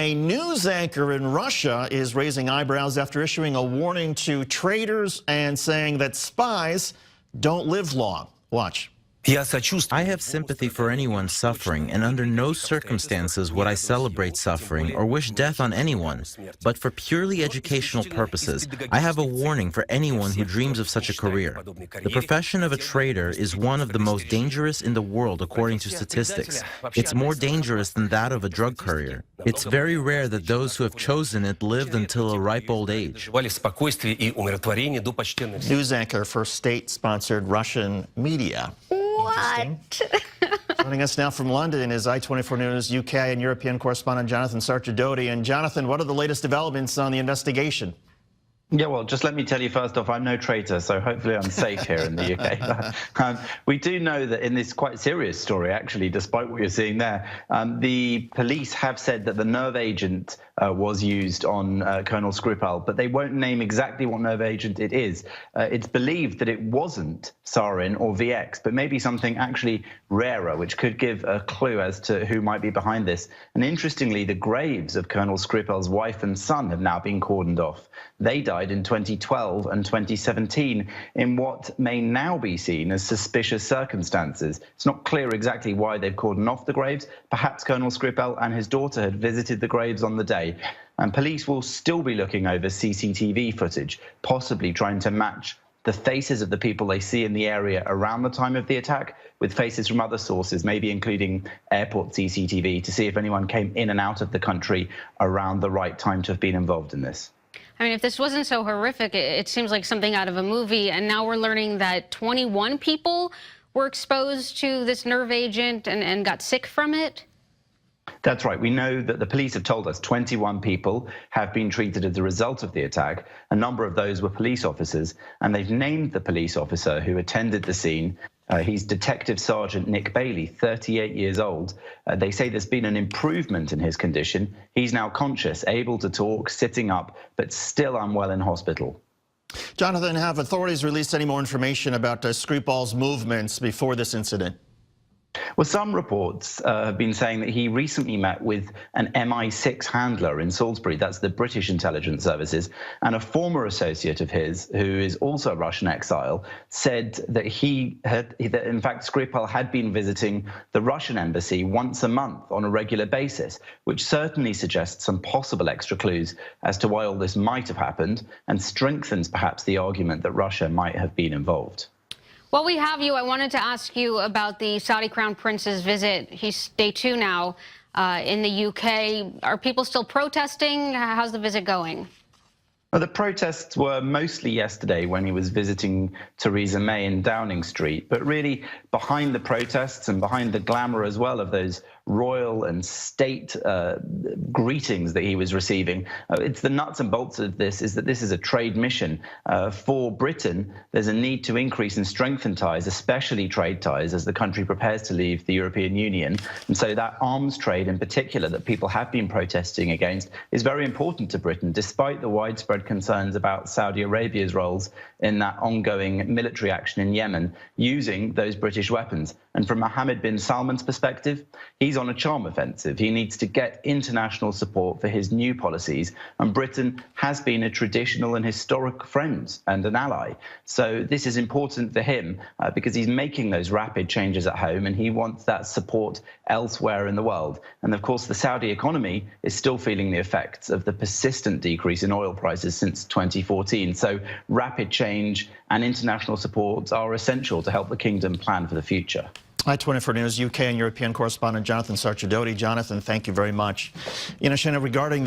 A news anchor in Russia is raising eyebrows after issuing a warning to traders and saying that spies don't live long. Watch. I have sympathy for anyone suffering, and under no circumstances would I celebrate suffering or wish death on anyone. But for purely educational purposes, I have a warning for anyone who dreams of such a career. The profession of a trader is one of the most dangerous in the world according to statistics. It's more dangerous than that of a drug courier. It's very rare that those who have chosen it lived until a ripe old age. News anchor for state-sponsored Russian media. What? Joining us now from London is I-24 News UK and European correspondent Jonathan Sacerdoti. And Jonathan, what are the latest developments on the investigation? Yeah, well, just let me tell you first off, I'm no traitor, so hopefully I'm safe here in the UK. We do know that in this quite serious story, actually, despite what you're seeing there, the police have said that the nerve agent was used on Colonel Skripal, but they won't name exactly what nerve agent it is. It's believed that it wasn't sarin or VX, but maybe something actually rarer, which could give a clue as to who might be behind this. And interestingly, the graves of Colonel Skripal's wife and son have now been cordoned off. They died in 2012 and 2017 in what may now be seen as suspicious circumstances. It's not clear exactly why they've cordoned off the graves. Perhaps Colonel Skripal and his daughter had visited the graves on the day. And police will still be looking over CCTV footage, possibly trying to match the faces of the people they see in the area around the time of the attack with faces from other sources, maybe including airport CCTV, to see if anyone came in and out of the country around the right time to have been involved in this. I mean, if this wasn't so horrific, it seems like something out of a movie. And now we're learning that 21 people were exposed to this nerve agent and got sick from it. That's right. We know that the police have told us 21 people have been treated as a result of the attack. A number of those were police officers, and they've named the police officer who attended the scene. He's Detective Sergeant Nick Bailey, 38 years old. They say there's been an improvement in his condition. He's now conscious, able to talk, sitting up, but still unwell in hospital. Jonathan, have authorities released any more information about Skripal's movements before this incident? Well, some reports have been saying that he recently met with an MI6 handler in Salisbury, that's the British intelligence services, and a former associate of his, who is also a Russian exile, said that that in fact Skripal had been visiting the Russian embassy once a month on a regular basis, which certainly suggests some possible extra clues as to why all this might have happened and strengthens perhaps the argument that Russia might have been involved. While we have you, I wanted to ask you about the Saudi Crown Prince's visit. He's day 2 now in the UK. Are people still protesting? How's the visit going? Well, the protests were mostly yesterday when he was visiting Theresa May in Downing Street, but really behind the protests and behind the glamour as well of those royal and state greetings that he was receiving, it's the nuts and bolts of this is that this is a trade mission. For Britain, there's a need to increase and strengthen ties, especially trade ties, as the country prepares to leave the European Union. And so that arms trade in particular that people have been protesting against is very important to Britain, despite the widespread concerns about Saudi Arabia's roles in that ongoing military action in Yemen using those British weapons. And from Mohammed bin Salman's perspective, he's on a charm offensive. He needs to get international support for his new policies. And Britain has been a traditional and historic friend and an ally. So this is important for him because he's making those rapid changes at home and he wants that support elsewhere in the world. And of course, the Saudi economy is still feeling the effects of the persistent decrease in oil prices since 2014. So rapid change and international support are essential to help the kingdom plan for the future. I-24 News UK and European correspondent Jonathan Sacerdoti. Jonathan, thank you very much. Shanna, regarding